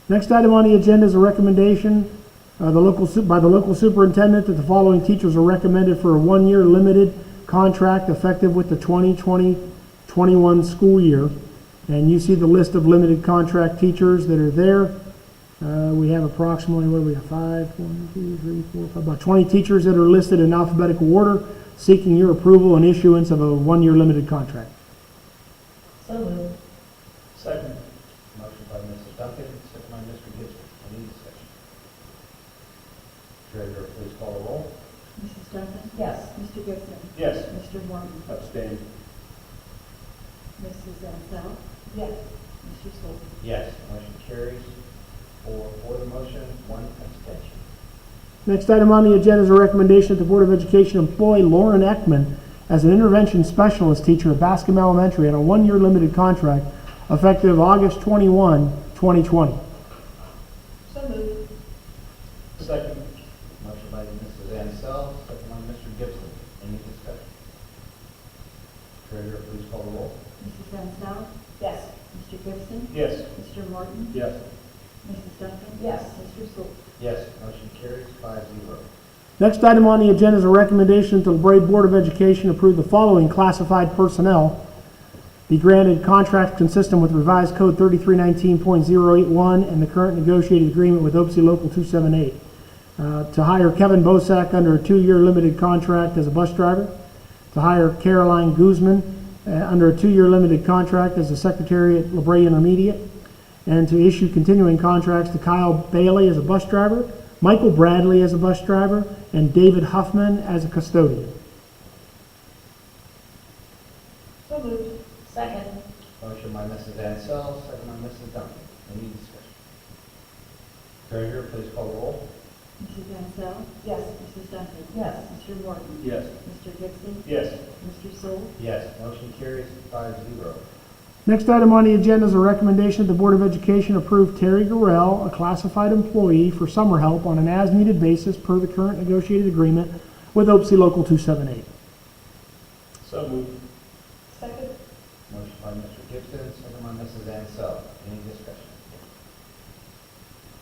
Next item on the agenda is a recommendation by the local superintendent that the following teachers are recommended for a 1-year limited contract effective with the 2020-21 school year. And you see the list of limited contract teachers that are there. We have approximately, what do we have, 5, about 20 teachers that are listed in alphabetical order, seeking your approval and issuance of a 1-year limited contract. So moved. Second. Motion by Mrs. Duncan, second by Mr. Gibson. Any discussion? Treasurer, please call the roll. Mrs. Duncan? Yes. Mr. Gibson? Yes. Mr. Morton? Abstain. Mrs. Mansell? Yes. Mr. Sewell? Yes, motion carries 4 for the motion, 1 abstention. Next item on the agenda is a recommendation that the Board of Education employ Lauren Ekman as an intervention specialist teacher at Bascom Elementary on a 1-year limited contract effective August 21, 2020. So moved. Second. Motion by Mrs. Ansell, second by Mr. Gibson. Any discussion? Treasurer, please call the roll. Mrs. Mansell? Yes. Mr. Gibson? Yes. Mr. Morton? Yes. Mrs. Duncan? Yes. Mr. Sewell? Yes, motion carries 5-0. Next item on the agenda is a recommendation that the LaBrae Board of Education approve the following classified personnel be granted contract consistent with revised code 3319.081 and the current negotiated agreement with OPSI Local 278. To hire Kevin Bosak under a 2-year limited contract as a bus driver, to hire Caroline Guzman under a 2-year limited contract as a secretary at LaBrae Intermediate, and to issue continuing contracts to Kyle Bailey as a bus driver, Michael Bradley as a bus driver, and David Huffman as a custodian. So moved. Second. Motion by Mrs. Ansell, second by Mrs. Duncan. Any discussion? Treasurer, please call the roll. Mrs. Mansell? Yes. Mrs. Duncan? Yes. Mr. Morton? Yes. Mr. Gibson? Yes. Mr. Sewell? Yes, motion carries 5-0. Next item on the agenda is a recommendation that the Board of Education approve Terry Gorell, a classified employee, for summer help on an as-needed basis per the current negotiated agreement with OPSI Local 278. So moved. Second. Motion by Mr. Gibson, second by Mrs. Ansell. Any discussion?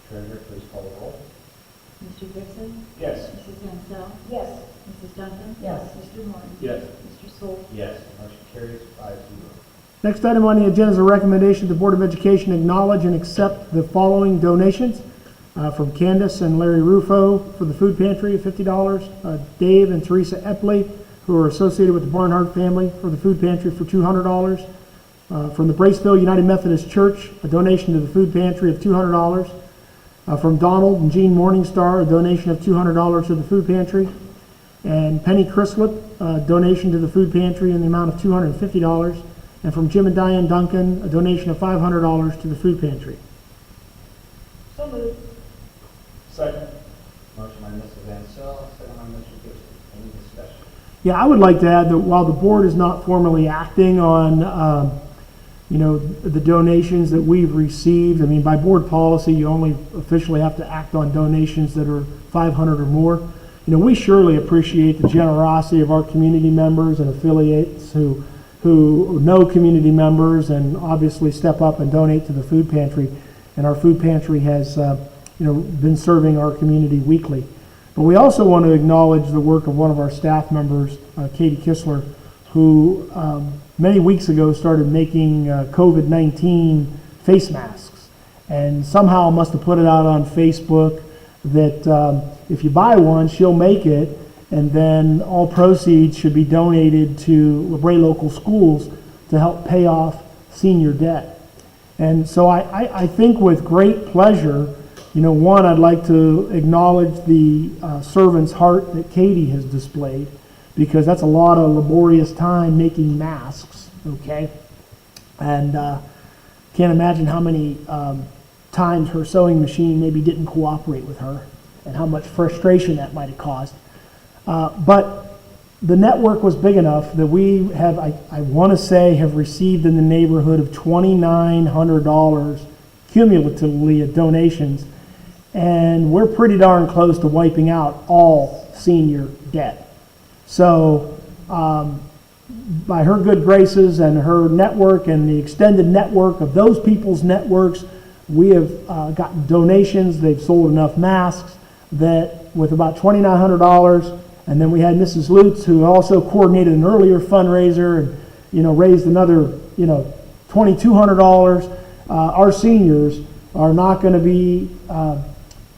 Treasurer, please call the roll. Mr. Gibson? Yes. Mrs. Mansell? Yes. Mrs. Duncan? Yes. Mr. Morton? Yes. Mr. Sewell? Yes, motion carries 5-0. Next item on the agenda is a recommendation the Board of Education acknowledge and accept the following donations from Candace and Larry Rufo for the food pantry of $50, Dave and Teresa Epley, who are associated with the Barnhart family, for the food pantry for $200, from the Braceville United Methodist Church, a donation to the food pantry of $200, from Donald and Jean Morningstar, a donation of $200 to the food pantry, and Penny Crislip, a donation to the food pantry in the amount of $250, and from Jim and Diane Duncan, a donation of $500 to the food pantry. So moved. Second. Motion by Mrs. Ansell, second by Mr. Gibson. Any discussion? Yeah, I would like to add that while the board is not formally acting on, the donations that we've received, I mean, by board policy, you only officially have to act on donations that are 500 or more. We surely appreciate the generosity of our community members and affiliates who know community members and obviously step up and donate to the food pantry. And our food pantry has, been serving our community weekly. But we also want to acknowledge the work of one of our staff members, Katie Kistler, who many weeks ago started making COVID-19 face masks, and somehow must have put it out on Facebook that if you buy one, she'll make it, and then all proceeds should be donated to LaBrae Local Schools to help pay off senior debt. And so I think with great pleasure, one, I'd like to acknowledge the servant's heart that Katie has displayed, because that's a lot of laborious time making masks, okay? And can't imagine how many times her sewing machine maybe didn't cooperate with her and how much frustration that might have caused. But the network was big enough that we have, I want to say, have received in the neighborhood of $2,900 cumulatively of donations, and we're pretty darn close to wiping out all senior debt. So by her good graces and her network and the extended network of those people's networks, we have gotten donations. They've sold enough masks that with about $2,900, and then we had Mrs. Lutz, who also coordinated an earlier fundraiser and raised another $2,200. Our seniors are not going to be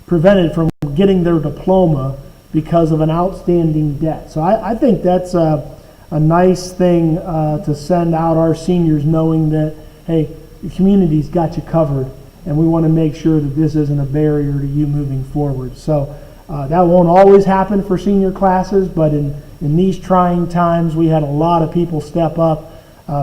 prevented from getting their diploma because of an outstanding debt. So I think that's a nice thing to send out our seniors, knowing that, hey, the community's got you covered, and we want to make sure that this isn't a barrier to you moving forward. So that won't always happen for senior classes, but in these trying times, we had a lot of people step up,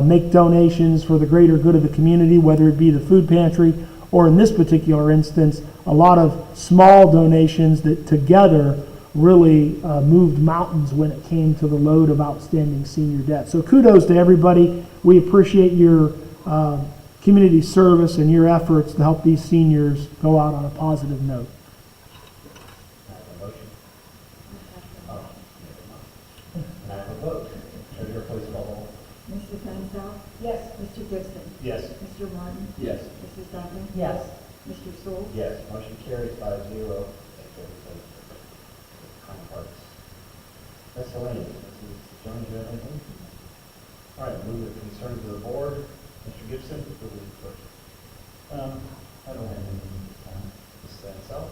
make donations for the greater good of the community, whether it be the food pantry or, in this particular instance, a lot of small donations that together really moved mountains when it came to the load of outstanding senior debt. So kudos to everybody. We appreciate your community service and your efforts to help these seniors go out on a positive note. I have a motion. Oh, and I have a vote. Treasurer, please call the roll. Mrs. Mansell? Yes. Mr. Gibson? Yes. Mr. Martin? Yes. Mrs. Duncan? Yes. Mr. Sewell? Yes, motion carries 5-0. Thanks, everybody. Kind parts. Miscellaneous. Mrs. Jones, you have anything? All right, move the concerns of the board. Mr. Gibson, who will be first? I don't have anything this time. Mrs. Ansel?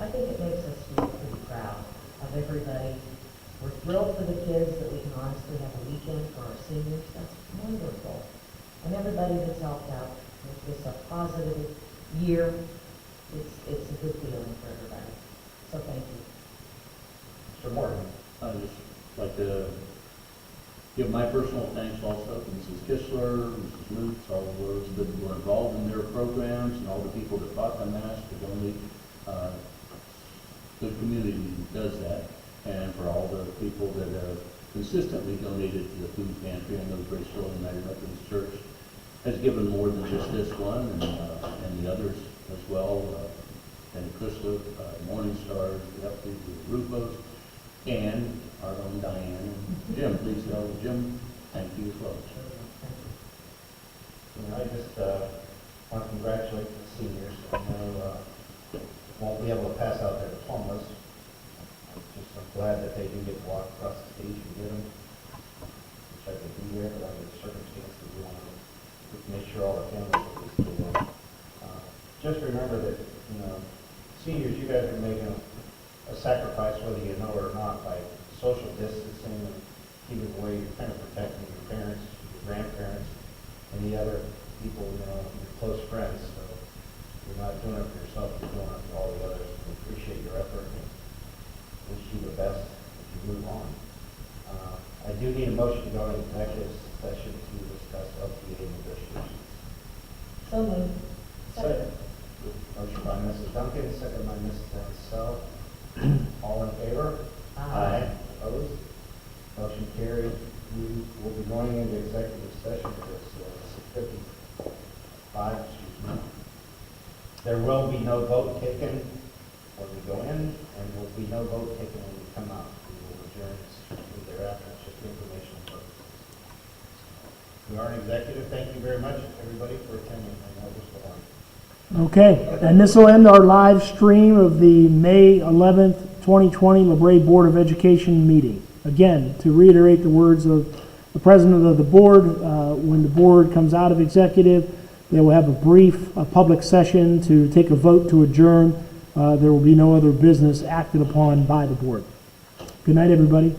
I think it makes us feel pretty proud of everybody. We're thrilled for the kids that we can honestly have a weekend for our seniors. That's wonderful. And everybody that's helped out make this a positive year. It's a good feeling for everybody. So thank you. Mr. Morton? I'd just like to give my personal thanks also to Mrs. Kistler, Mrs. Lutz, all of those that were involved in their programs, and all the people that bought the masks to donate. The community does that, and for all the people that have consistently donated to the food pantry. I know Grace Hill United Methodist Church has given more than just this one, and the others as well, and Chrysler, Morning Stars, the Rufos, and our own Diane and Jim. Please tell Jim, thank you as well. I just want to congratulate the seniors. I know won't be able to pass out their diplomas. I'm glad that they do get to walk across the stage and get them. Wish I could be there, but under the circumstances, we want to make sure all the families at least get in. Just remember that, seniors, you guys are making a sacrifice whether you know it or not by social distancing and keeping away. You're kind of protecting your parents, your grandparents, and the other people, your close friends. So you're not doing it for yourself, you're doing it for all the others. We appreciate your effort and wish you the best as you move on. I do need a motion to go into executive session to discuss LTA negotiations. So moved. Second. Motion by Mrs. Duncan, second by Mrs. Ansel. All in favor? Aye. There will be no vote taken when we go in, and there will be no vote taken when we come out. We will adjourn shortly thereafter. It's just informational purposes. We are in executive. Thank you very much, everybody, for attending. I know this was long. Okay, and this will end our live stream of the May 11th, 2020 LaBrae Board of Education meeting. Again, to reiterate the words of the president of the board, when the board comes out of executive, they will have a brief public session to take a vote to adjourn. There will be no other business acted upon by the board. Good night, everybody.